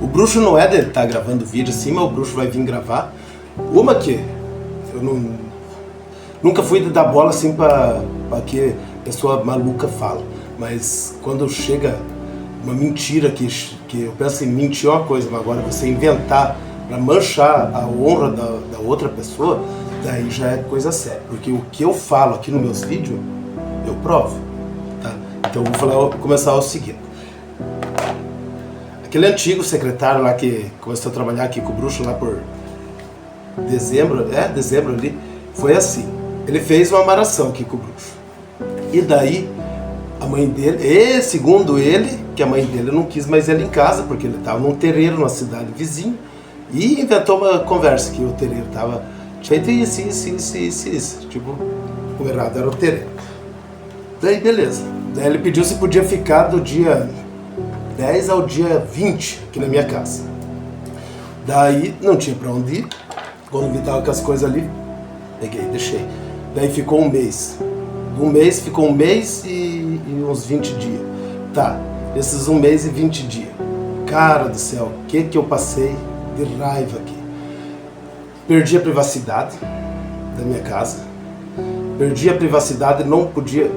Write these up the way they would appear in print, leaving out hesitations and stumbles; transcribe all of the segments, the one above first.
O bruxo não é de estar gravando vídeo assim, mas o bruxo vai vir gravar. Uma que eu nunca fui de dar bola assim pra que a pessoa maluca fala. Mas quando chega uma mentira que eu penso em mentir é uma coisa, mas agora você inventar para manchar a honra da outra pessoa, daí já é coisa séria. Porque o que eu falo aqui nos meus vídeos, eu provo. Tá? Então eu vou começar o seguinte. Aquele antigo secretário lá que começou a trabalhar aqui com o bruxo lá por dezembro ali, foi assim. Ele fez uma amarração aqui com o bruxo. E daí, a mãe dele, segundo ele, que a mãe dele não quis mais ele em casa, porque ele estava num terreiro numa cidade vizinha, e inventou uma conversa que o terreiro estava feito isso. Tipo, o errado era o terreiro. Daí, beleza. Daí ele pediu se podia ficar do dia 10 ao dia 20 aqui na minha casa. Daí, não tinha pra onde ir. Quando vi tava com as coisas ali, peguei, deixei. Daí ficou um mês. Ficou um mês e uns 20 dias. Tá, esses 1 mês e 20 dias. Cara do céu, o que eu passei de raiva aqui. Perdi a privacidade da minha casa. Perdi a privacidade, não podia,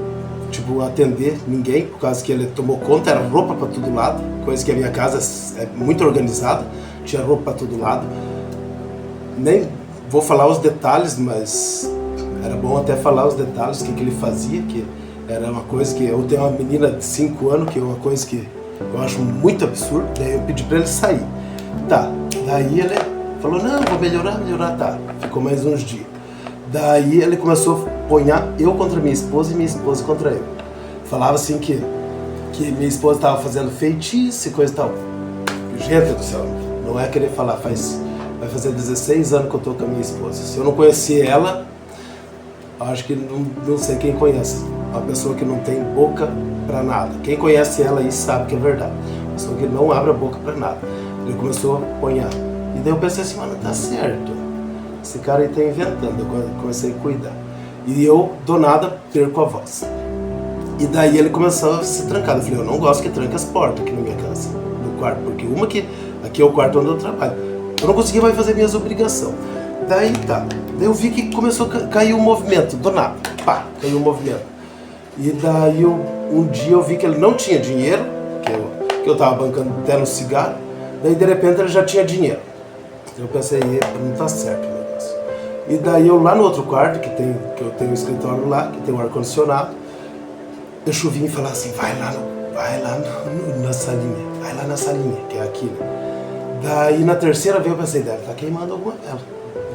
atender ninguém, por causa que ele tomou conta, era roupa pra todo lado, coisa que a minha casa é muito organizada, tinha roupa pra todo lado. Nem vou falar os detalhes, mas era bom até falar os detalhes, o que ele fazia, que era uma coisa que eu tenho uma menina de 5 anos, que é uma coisa que eu acho muito absurdo, daí eu pedi pra ele sair. Tá, daí ele falou, não, vou melhorar, tá. Ficou mais uns dias. Daí ele começou a ponhar eu contra minha esposa e minha esposa contra eu. Falava assim que minha esposa estava fazendo feitiço e coisa e tal. Gente do céu, não é querer falar, vai fazer 16 anos que eu tô com a minha esposa. Se eu não conhecer ela, acho que não sei quem conhece. Uma pessoa que não tem boca pra nada. Quem conhece ela aí sabe que é verdade. Uma pessoa que não abre a boca pra nada. Ele começou a ponhar. E daí eu pensei assim, mano, tá certo. Esse cara aí tá inventando. Eu comecei a cuidar. E eu, do nada, perco a voz. E daí ele começou a se trancar. Eu falei, eu não gosto que tranque as portas aqui na minha casa, no quarto. Porque aqui é o quarto onde eu trabalho. Eu não conseguia mais fazer minhas obrigações. Daí tá. Daí eu vi que começou a cair o movimento, do nada. Pá, caiu o movimento. E daí um dia eu vi que ele não tinha dinheiro, que eu tava bancando até no cigarro. Daí de repente ele já tinha dinheiro. Eu pensei, não tá certo o negócio. E daí eu lá no outro quarto, que eu tenho um escritório lá, que tem um ar-condicionado, eu chovia e falava assim, vai lá na salinha, que é aqui, né? Daí na terceira vez eu pensei, deve tá queimando alguma vela.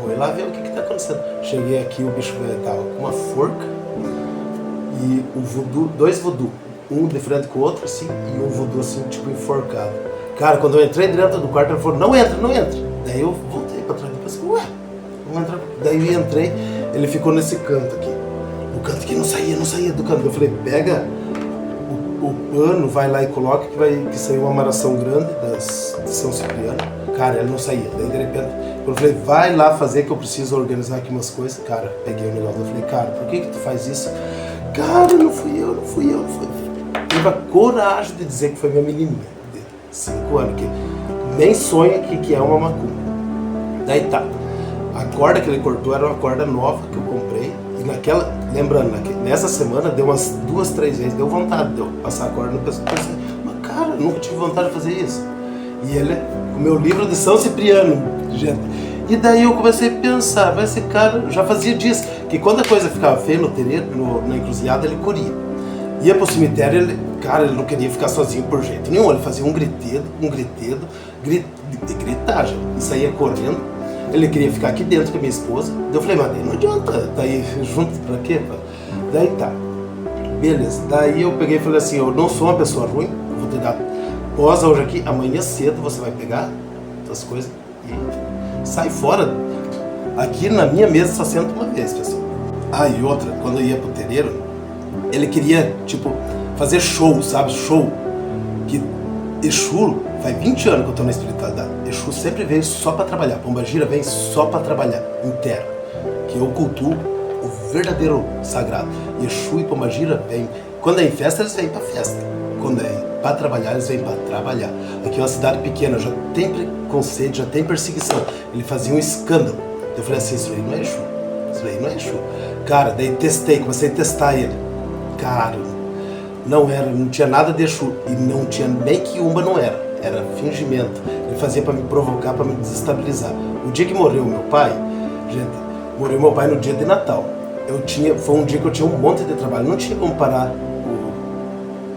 Vou ir lá ver o que tá acontecendo. Cheguei aqui, o bicho tava com uma forca e dois voodoo, um de frente com o outro assim, e um voodoo assim, enforcado. Cara, quando eu entrei dentro do quarto, ele falou, não entra. Daí eu voltei pra trás e pensei, ué, vamos entrar. Daí eu entrei, ele ficou nesse canto aqui. O canto que não saía do canto. Eu falei, pega o pano, vai lá e coloca que saiu uma amarração grande de São Cipriano. Cara, ele não saía. Daí de repente, eu falei, vai lá fazer que eu preciso organizar aqui umas coisas. Cara, peguei o negócio. Eu falei, cara, por que tu faz isso? Cara, não fui eu. Teve a coragem de dizer que foi minha menininha de 5 anos, que nem sonha que é uma macumba. Daí tá. A corda que ele cortou era uma corda nova que eu comprei. E lembrando, nessa semana deu umas 2, 3 vezes, deu vontade de eu passar a corda no pescoço. Mas cara, eu nunca tive vontade de fazer isso. E ele, com o meu livro de São Cipriano, gente. E daí eu comecei a pensar, mas esse cara já fazia disso, que quando a coisa ficava feia no terreiro, na encruzilhada, ele corria. Ia pro cemitério, ele não queria ficar sozinho por jeito nenhum, ele fazia um gritedo, de gritagem, e saía correndo. Ele queria ficar aqui dentro com a minha esposa. Daí eu falei, mas não adianta, tá aí junto pra quê? Daí tá, beleza. Daí eu peguei e falei assim, eu não sou uma pessoa ruim, eu vou te dar posa hoje aqui, amanhã cedo você vai pegar essas coisas e sai fora. Aqui na minha mesa só senta uma vez, pessoal. Ah, e outra, quando eu ia pro terreiro, ele queria, fazer show, sabe? Show. Que Exu, faz 20 anos que eu tô na espiritualidade. Exu sempre veio só pra trabalhar. Pombagira vem só pra trabalhar, em terra. Que eu cultuo o verdadeiro sagrado. Exu e Pombagira vêm. Quando é em festa, eles vêm pra festa. quando é para trabalhar, eles vêm para trabalhar. Aqui é uma cidade pequena, já tem preconceito, já tem perseguição. Ele fazia um escândalo. Eu falei assim, isso aí não é Exu. Isso aí não é Exu. Cara, daí comecei a testar ele. Cara, não tinha nada de Exu. E não tinha nem quiumba, não era fingimento. Ele fazia para me provocar, para me desestabilizar. O dia que morreu meu pai, gente, morreu meu pai no dia de Natal. Foi um dia que eu tinha um monte de trabalho, não tinha como parar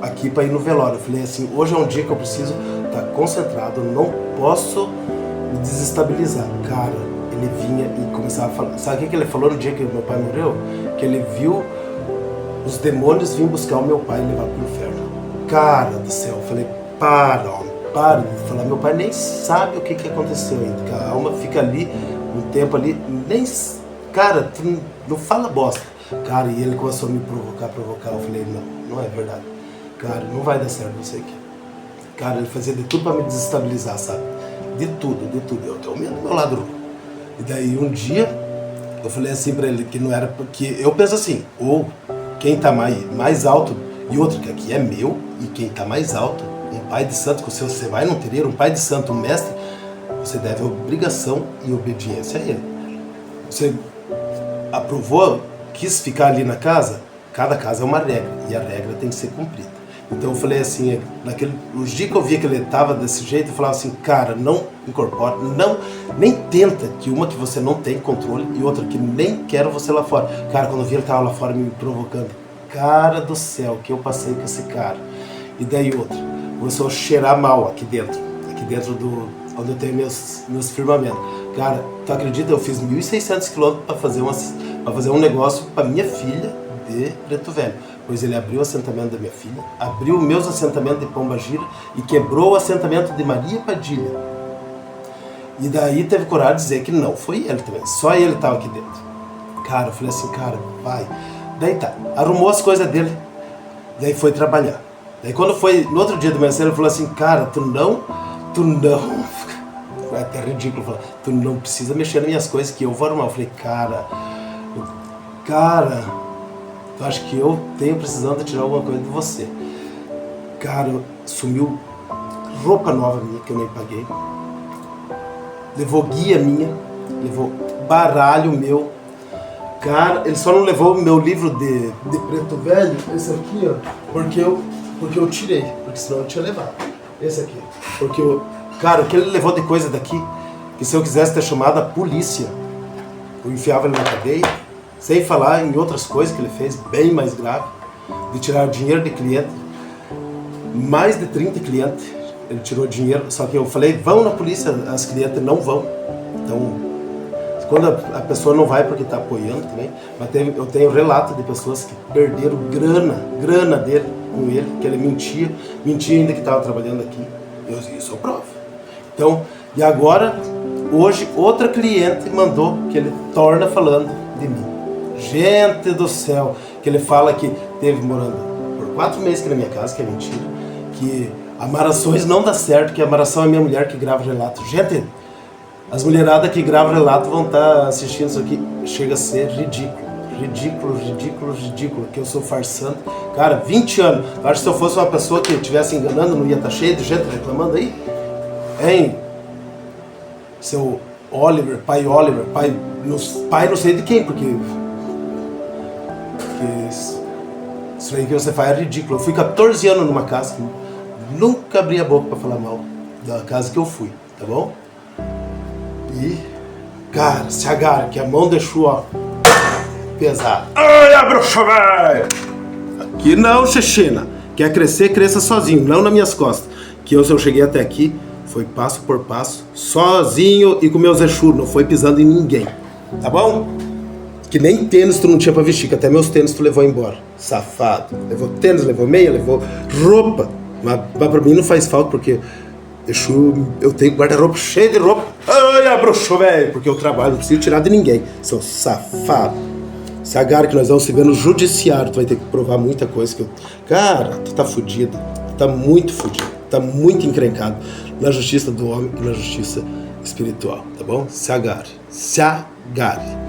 aqui para ir no velório. Eu falei assim, hoje é um dia que eu preciso estar concentrado, não posso me desestabilizar. Cara, ele vinha e começava a falar. Sabe o que ele falou no dia que meu pai morreu? Que ele viu os demônios vir buscar o meu pai e levar para o inferno. Cara do céu, eu falei, para de falar. Meu pai nem sabe o que aconteceu ainda, que a alma fica ali, um tempo ali, nem... Cara, tu não fala bosta. Cara, e ele começou a me provocar. Eu falei, não é verdade. Cara, não vai dar certo isso aqui. Cara, ele fazia de tudo pra me desestabilizar, sabe? De tudo. Eu tenho medo do meu lado. E daí um dia, eu falei assim pra ele, que não era... Porque eu penso assim, ou quem tá mais alto, e outro que aqui é meu, e quem tá mais alto, um pai de santo, que você vai num terreiro, um pai de santo, um mestre, você deve obrigação e obediência a ele. Você aprovou, quis ficar ali na casa, cada casa é uma regra, e a regra tem que ser cumprida. Então eu falei assim, os dias que eu via que ele estava desse jeito, eu falava assim, cara, não incorpora, nem tenta, que uma que você não tem controle e outra que nem quero você lá fora. Cara, quando eu vi ele estava lá fora me provocando, cara do céu, que eu passei com esse cara. E daí outra, começou a cheirar mal aqui dentro onde eu tenho meus firmamentos. Cara, tu acredita, eu fiz 1.600 quilômetros para fazer um negócio para minha filha de Preto Velho. Pois ele abriu o assentamento da minha filha, abriu meus assentamentos de Pombagira e quebrou o assentamento de Maria Padilha. E daí teve coragem de dizer que não foi ele também, só ele estava aqui dentro. Cara, eu falei assim, cara, vai. Daí tá, arrumou as coisas dele, daí foi trabalhar. Daí quando foi, no outro dia do meu ele falou assim, cara, tu não, é até ridículo falar, tu não precisa mexer nas minhas coisas que eu vou arrumar. Eu falei, cara, eu acho que eu tenho precisando de tirar alguma coisa de você. Cara, sumiu roupa nova minha que eu nem paguei. Levou guia minha, levou baralho meu. Cara, ele só não levou o meu livro de Preto Velho, esse aqui, ó, porque eu tirei, porque senão eu tinha levado. Esse aqui, cara, o que ele levou de coisa daqui, que se eu quisesse ter chamado a polícia, eu enfiava ele na cadeia, sem falar em outras coisas que ele fez, bem mais grave, de tirar dinheiro de cliente, mais de 30 clientes, ele tirou dinheiro, só que eu falei, vão na polícia, as clientes não vão. Então, quando a pessoa não vai porque está apoiando também, mas eu tenho relato de pessoas que perderam grana dele com ele, que ele mentia ainda que estava trabalhando aqui. Isso eu provo. Então, e agora, hoje, outra cliente mandou que ele torna falando de mim. Gente do céu, que ele fala que teve morando por 4 meses aqui na minha casa, que é mentira, que amarrações não dá certo, que a amarração é minha mulher que grava relato. Gente, as mulheradas que gravam relato vão estar assistindo isso aqui, chega a ser ridículo, que eu sou farsante. Cara, 20 anos, eu acho que se eu fosse uma pessoa que estivesse enganando, não ia estar cheio de gente reclamando aí? Hein? Seu Oliver, pai não sei de quem, porque isso aí que você faz é ridículo. Eu fui 14 anos numa casa que nunca abri a boca pra falar mal da casa que eu fui, tá bom? E, cara, se agarra, que a mão deixou, ó, pesada. Olha, bruxa, velho! Aqui não, Chechena. Quer crescer, cresça sozinho, não nas minhas costas. Que se eu cheguei até aqui, foi passo por passo, sozinho e com meus Exu, não foi pisando em ninguém. Tá bom? Que nem tênis tu não tinha pra vestir, que até meus tênis tu levou embora. Safado. Levou tênis, levou meia, levou roupa. Mas pra mim não faz falta, porque Exu, eu tenho guarda-roupa cheio de roupa. Olha, bruxo, velho! Porque eu trabalho, não preciso tirar de ninguém. Seu safado. Se agarra que nós vamos se ver no judiciário, tu vai ter que provar muita coisa que eu... Cara, tu tá fudido. Tu tá muito fudido. Tá muito encrencado na justiça do homem e na justiça espiritual, tá bom? Se agarre. Se agarre.